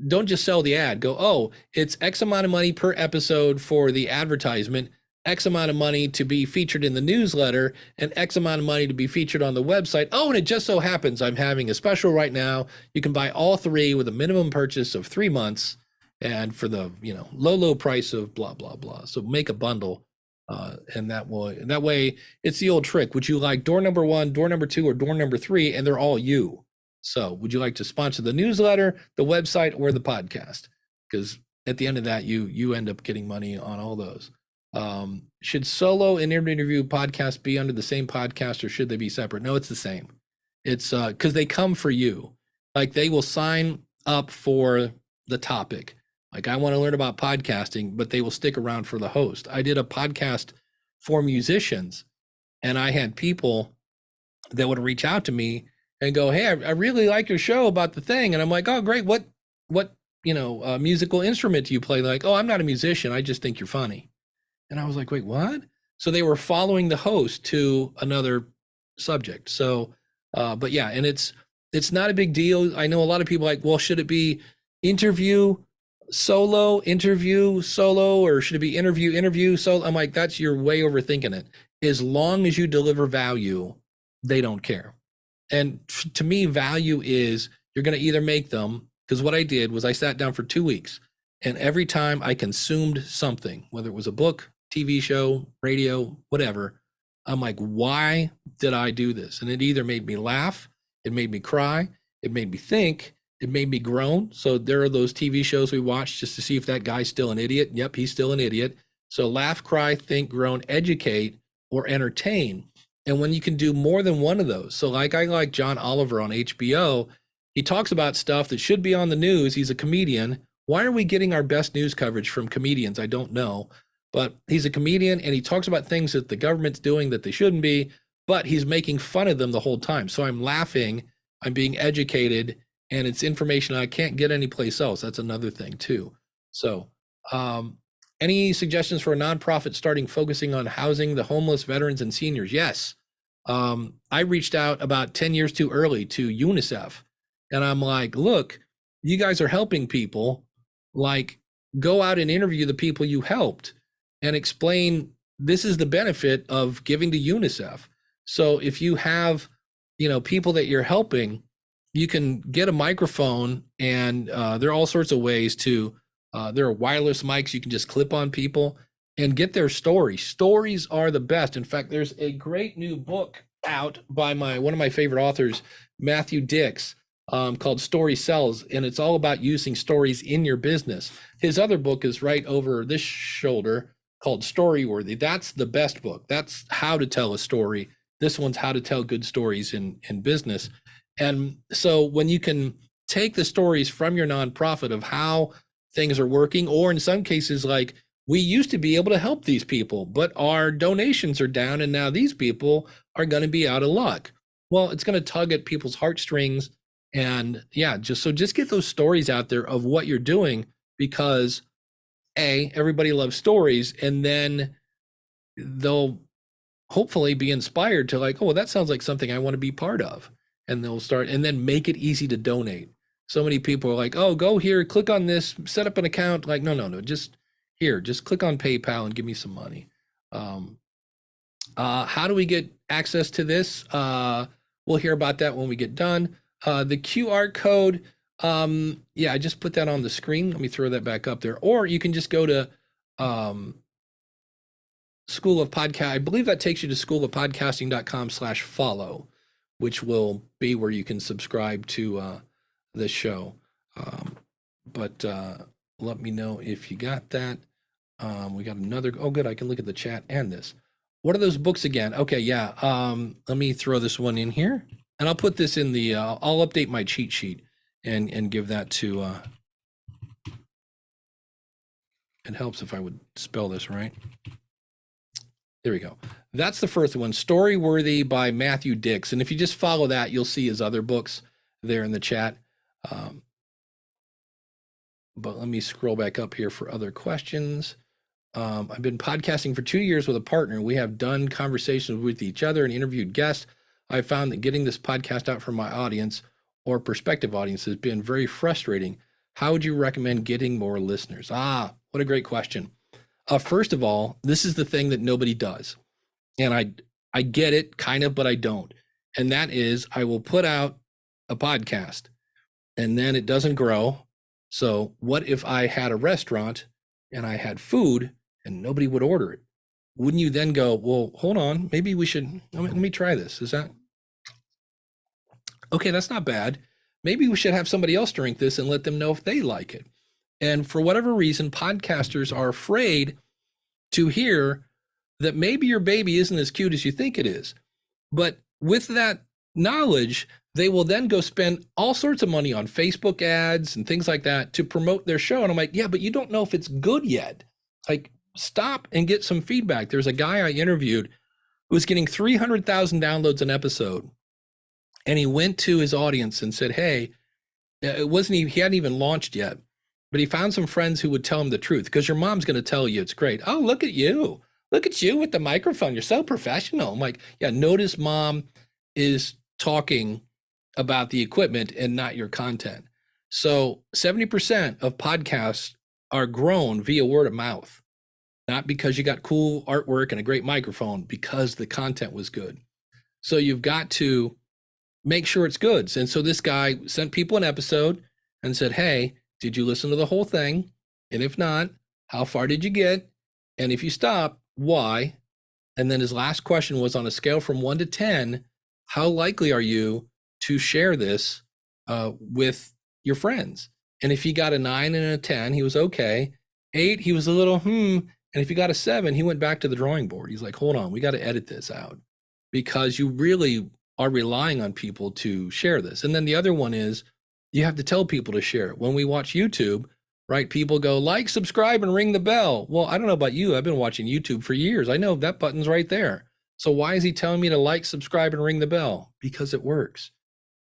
don't just sell the ad. Go, oh, it's X amount of money per episode for the advertisement, X amount of money to be featured in the newsletter, and X amount of money to be featured on the website. Oh, and it just so happens I'm having a special right now. You can buy all 3 with a minimum purchase of 3 months, and for the low price of blah blah blah. So make a bundle, and that way it's the old trick. Would you like door number 1, door number 2, or door number 3? And they're all you. So would you like to sponsor the newsletter, the website, or the podcast? Because at the end of that, you end up getting money on all those. Should solo and interview podcasts be under the same podcast, or should they be separate? No, it's the same. It's because they come for you. Like, they will sign up for the topic. Like, I want to learn about podcasting, but they will stick around for the host. I did a podcast for musicians, and I had people that would reach out to me and go, hey, I really like your show about the thing. And I'm like, oh, great. What musical instrument do you play? They're like, oh, I'm not a musician. I just think you're funny. And I was like, wait, what? So they were following the host to another subject. So, but yeah, and it's not a big deal. I know a lot of people like, well, should it be interview solo, or should it be interview solo? I'm like, you're way overthinking it. As long as you deliver value, they don't care. And to me, value is you're going to either make them, because what I did was I sat down for 2 weeks, and every time I consumed something, whether it was a book, TV show, radio, whatever, I'm like, why did I do this? And it either made me laugh, it made me cry, it made me think, it made me groan. So there are those TV shows we watch just to see if that guy's still an idiot. Yep, he's still an idiot. So laugh, cry, think, groan, educate, or entertain. And when you can do more than one of those, so I like John Oliver on HBO, he talks about stuff that should be on the news. He's a comedian. Why are we getting our best news coverage from comedians? I don't know. But he's a comedian, and he talks about things that the government's doing that they shouldn't be, but he's making fun of them the whole time. So I'm laughing, I'm being educated, and it's information I can't get anyplace else. That's another thing too. So any suggestions for a nonprofit focusing on housing the homeless, veterans, and seniors? Yes. I reached out about 10 years too early to UNICEF, and I'm like, look, you guys are helping people. Like, go out and interview the people you helped and explain this is the benefit of giving to UNICEF. So if you have, people that you're helping, you can get a microphone, and there are all sorts of ways to, there are wireless mics you can just clip on people and get their stories. Stories are the best. In fact, there's a great new book out by one of my favorite authors, Matthew Dix, called Story Sells, and it's all about using stories in your business. His other book is right over this shoulder called Storyworthy. That's the best book. That's how to tell a story. This one's how to tell good stories in business. And so when you can take the stories from your nonprofit of how things are working, or in some cases, like, we used to be able to help these people, but our donations are down, and now these people are going to be out of luck. Well, it's going to tug at people's heartstrings, And yeah, just get those stories out there of what you're doing, because everybody loves stories, and then they'll hopefully be inspired to like, oh, well, that sounds like something I want to be part of. And they'll start, and then make it easy to donate. So many people are like, oh, go here, click on this, set up an account. Like, no, just click on PayPal and give me some money. How do we get access to this? We'll hear about that when we get done. The QR code, yeah, I just put that on the screen. Let me throw that back up there. Or you can just go to School of Podcast. I believe that takes you to schoolofpodcasting.com/follow, which will be where you can subscribe to this show. But let me know if you got that. We got another. Oh, good. I can look at the chat and this. What are those books again? Okay, yeah. Let me throw this one in here, and I'll put this in the. I'll update my cheat sheet and give that to. It helps if I would spell this right. There we go. That's the first one, Storyworthy by Matthew Dix. And if you just follow that, you'll see his other books there in the chat. But let me scroll back up here for other questions. I've been podcasting for 2 years with a partner. We have done conversations with each other and interviewed guests. I found that getting this podcast out for my audience or prospective audience has been very frustrating. How would you recommend getting more listeners? What a great question. First of all, this is the thing that nobody does. And I get it kind of, but I don't. And that is, I will put out a podcast and then it doesn't grow. So what if I had a restaurant and I had food and nobody would order it? Wouldn't you then go, well, hold on, maybe we should, let me try this. Is that okay? That's not bad. Maybe we should have somebody else drink this and let them know if they like it. And for whatever reason, podcasters are afraid to hear that maybe your baby isn't as cute as you think it is. But with that knowledge, they will then go spend all sorts of money on Facebook ads and things like that to promote their show. And I'm like, yeah, but you don't know if it's good yet. Like, stop and get some feedback. There's a guy I interviewed who was getting 300,000 downloads an episode. And he went to his audience and said, hey, he hadn't even launched yet, but he found some friends who would tell him the truth, because your mom's going to tell you it's great. Oh, look at you. Look at you with the microphone. You're so professional. I'm like, yeah, notice mom is talking about the equipment and not your content. So 70% of podcasts are grown via word of mouth, not because you got cool artwork and a great microphone, because the content was good. So you've got to make sure it's good. And so this guy sent people an episode and said, hey, did you listen to the whole thing? And if not, how far did you get? And if you stop, why? And then his last question was, on a scale from 1 to 10, how likely are you to share this with your friends? And if he got a 9 and a 10, he was okay. 8, he was a little, And if he got a 7, he went back to the drawing board. He's like, hold on, we got to edit this out, because you really are relying on people to share this. And then the other one is, you have to tell people to share it. When we watch YouTube, right, people go like, subscribe, and ring the bell. Well, I don't know about you. I've been watching YouTube for years. I know that button's right there. So why is he telling me to like, subscribe, and ring the bell? Because it works.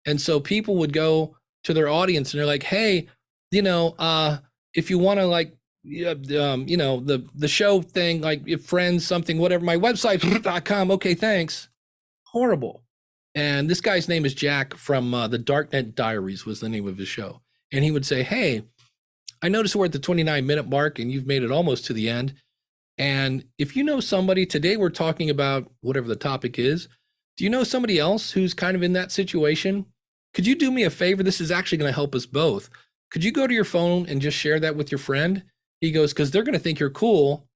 And so people would go to their audience and they're like, hey, if you want to like, the show thing, like if friends, something, whatever, my website.com. Okay, thanks. Horrible. And this guy's name is Jack from the Darknet Diaries was the name of his show. And he would say, hey, I noticed we're at the 29-minute mark and you've made it almost to the end. And if you know somebody, today we're talking about whatever the topic is. Do you know somebody else who's kind of in that situation? Could you do me a favor? This is actually going to help us both. Could you go to your phone and just share that with your friend? He goes, because they're going to think you're cool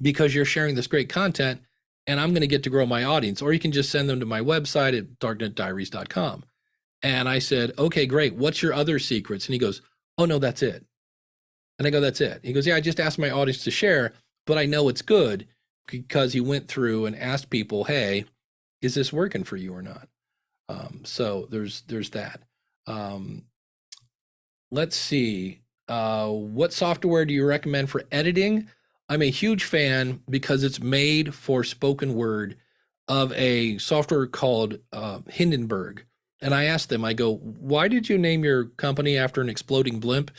because you're sharing this great content, and I'm going to get to grow my audience. Or you can just send them to my website at darknetdiaries.com. And I said, okay, great. What's your other secrets? And he goes, oh, no, that's it. And I go, that's it. He goes, yeah, I just asked my audience to share, but I know it's good because he went through and asked people, hey, is this working for you or not? So there's that. Let's see. What software do you recommend for editing? I'm a huge fan because it's made for spoken word of a software called Hindenburg. And I asked them, I go, why did you name your company after an exploding blimp?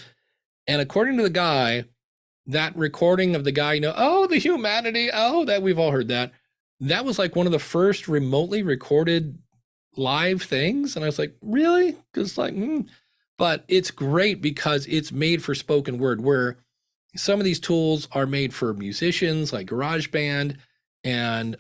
And according to the guy, that recording of the guy, oh, the humanity, oh, that we've all heard that. That was like one of the first remotely recorded live things. And I was like, really? Because but it's great because it's made for spoken word, where some of these tools are made for musicians like GarageBand, and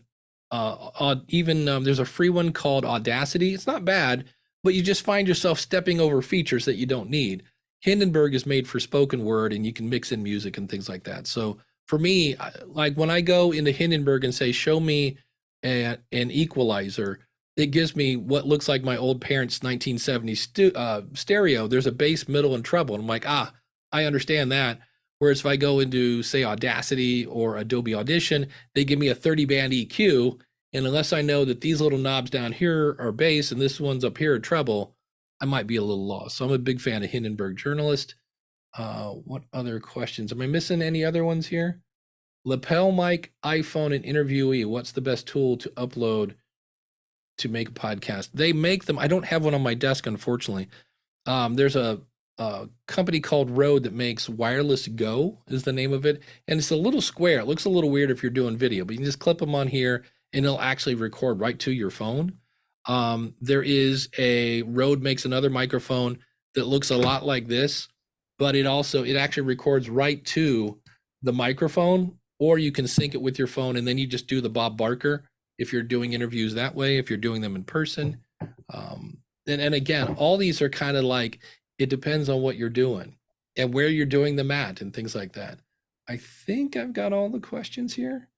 even there's a free one called Audacity. It's not bad, but you just find yourself stepping over features that you don't need. Hindenburg is made for spoken word, and you can mix in music and things like that. So for me, like when I go into Hindenburg and say, show me an equalizer, it gives me what looks like my old parents' 1970s stereo. There's a bass, middle, and treble. And I'm like, I understand that. Whereas if I go into, say, Audacity or Adobe Audition, they give me a 30-band EQ. And unless I know that these little knobs down here are bass and this one's up here are treble, I might be a little lost. So I'm a big fan of Hindenburg Journalist. What other questions? Am I missing any other ones here? Lapel mic, iPhone, and interviewee. What's the best tool to upload to make a podcast? They make them. I don't have one on my desk, unfortunately. There's a company called Rode that makes Wireless Go is the name of it. And it's a little square. It looks a little weird if you're doing video, but you can just clip them on here and it'll actually record right to your phone. There is Rode makes another microphone that looks a lot like this, but it actually records right to the microphone, or you can sync it with your phone and then you just do the Bob Barker if you're doing interviews that way, if you're doing them in person. And again, all these are kind of like, it depends on what you're doing and where you're doing them at and things like that. I think I've got all the questions here.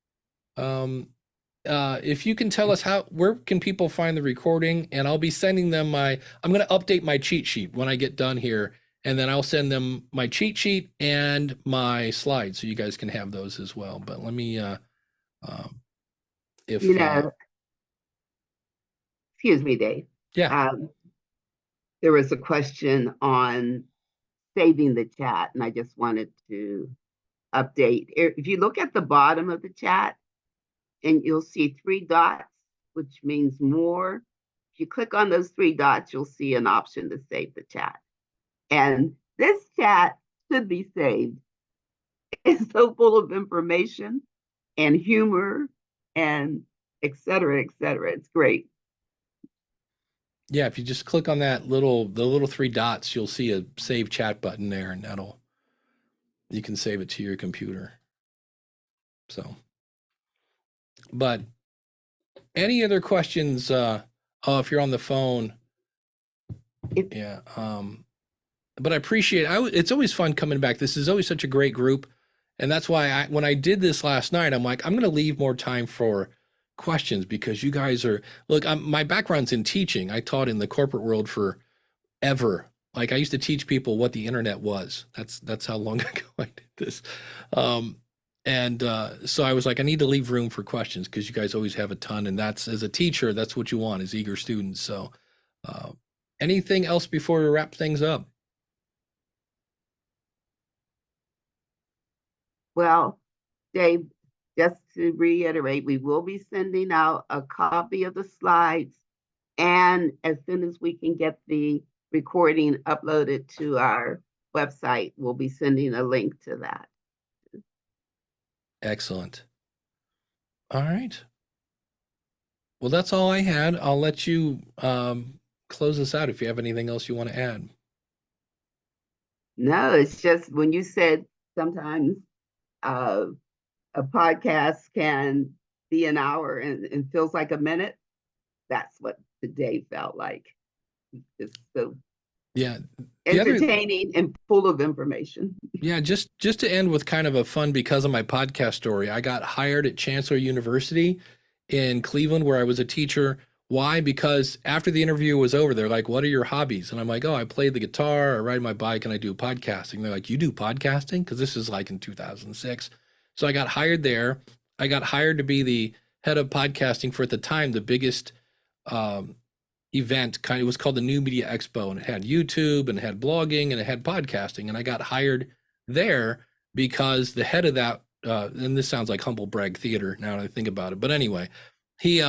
If you can tell us where can people find the recording, and I'll be sending them I'm going to update my cheat sheet when I get done here, and then I'll send them my cheat sheet and my slides so you guys can have those as well. But let me, excuse me, Dave. Yeah. There was a question on saving the chat, and I just wanted to update. If you look at the bottom of the chat, and you'll see 3 dots, which means more. If you click on those 3 dots, you'll see an option to save the chat. And this chat should be saved. It's so full of information and humor and et cetera, et cetera. It's great. Yeah, if you just click on the little 3 dots, you'll see a save chat button there, and you can save it to your computer. So, but any other questions? If you're on the phone, yeah. But I appreciate it. It's always fun coming back. This is always such a great group, and that's why when I did this last night, I'm like, I'm going to leave more time for questions, because you guys my background's in teaching. I taught in the corporate world forever. Like I used to teach people what the internet was. That's how long ago I did this. So I was like, I need to leave room for questions, because you guys always have a ton. And that's, as a teacher, that's what you want, is eager students. So anything else before we wrap things up? Well, Dave, just to reiterate, we will be sending out a copy of the slides, and as soon as we can get the recording uploaded to our website, we'll be sending a link to that. Excellent. All right. Well, that's all I had. I'll let you close this out if you have anything else you want to add. No, it's just when you said sometimes a podcast can be an hour and feels like a minute. That's what today felt like. It's so entertaining and full of information. Yeah, just to end with kind of a fun, because of my podcast story, I got hired at Chancellor University in Cleveland, where I was a teacher. Why? Because after the interview was over, they're like, what are your hobbies? And I'm like, oh, I play the guitar, I ride my bike, and I do podcasting. They're like, you do podcasting? Because this is like in 2006. So I got hired there. I got hired to be the head of podcasting for, at the time, the biggest event. It was called the New Media Expo, and it had YouTube and it had blogging and it had podcasting. And I got hired there because the head of that, and this sounds like humble brag theater now that I think about it, but anyway, he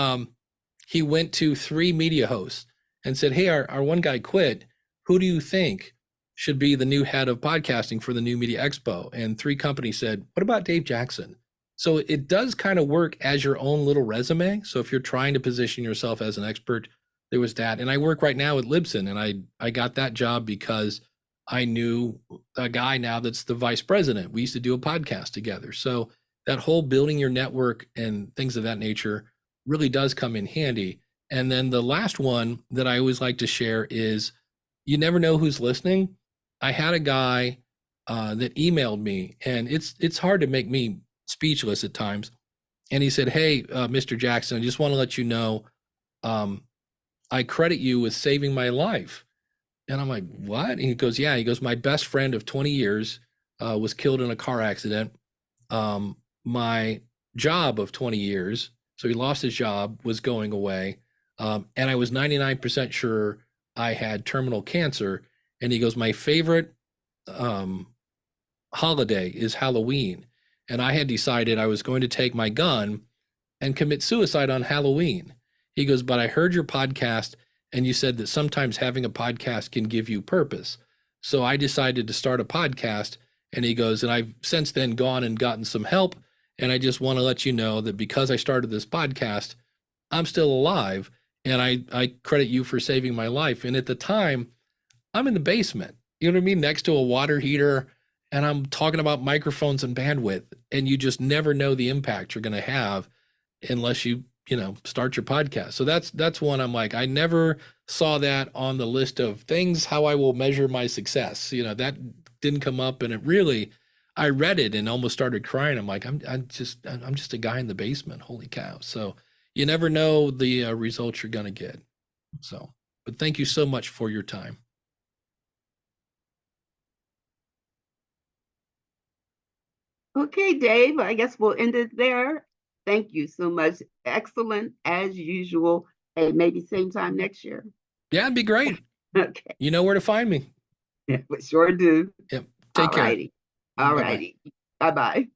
went to 3 media hosts and said, hey, our one guy quit. Who do you think should be the new head of podcasting for the New Media Expo? And 3 companies said, what about Dave Jackson? So it does kind of work as your own little resume. So if you're trying to position yourself as an expert, there was that. And I work right now at Libsyn, and I got that job because I knew a guy now that's the vice president. We used to do a podcast together. So that whole building your network and things of that nature really does come in handy. And then the last one that I always like to share is you never know who's listening. I had a guy that emailed me, and it's hard to make me speechless at times. And he said, hey, Mr. Jackson, I just want to let you know, I credit you with saving my life. And I'm like, what? And he goes, yeah. He goes, my best friend of 20 years was killed in a car accident. My job of 20 years, so he lost his job, was going away. And I was 99% sure I had terminal cancer. And he goes, my favorite holiday is Halloween. And I had decided I was going to take my gun and commit suicide on Halloween. He goes, but I heard your podcast, and you said that sometimes having a podcast can give you purpose. So I decided to start a podcast. And he goes, and I've since then gone and gotten some help. And I just want to let you know that because I started this podcast, I'm still alive. And I credit you for saving my life. And at the time, I'm in the basement, you know what I mean? Next to a water heater. And I'm talking about microphones and bandwidth. And you just never know the impact you're going to have unless you start your podcast. So that's one I'm like, I never saw that on the list of things, how I will measure my success. That didn't come up, and I read it and almost started crying. I'm like, I'm just a guy in the basement. Holy cow. So you never know the results you're going to get. So, but thank you so much for your time. Okay, Dave, I guess we'll end it there. Thank you so much. Excellent as usual. Hey, maybe same time next year. Yeah, it'd be great. Okay. You know where to find me. Yeah, we sure do. Yep. Take care. All righty. Bye-bye.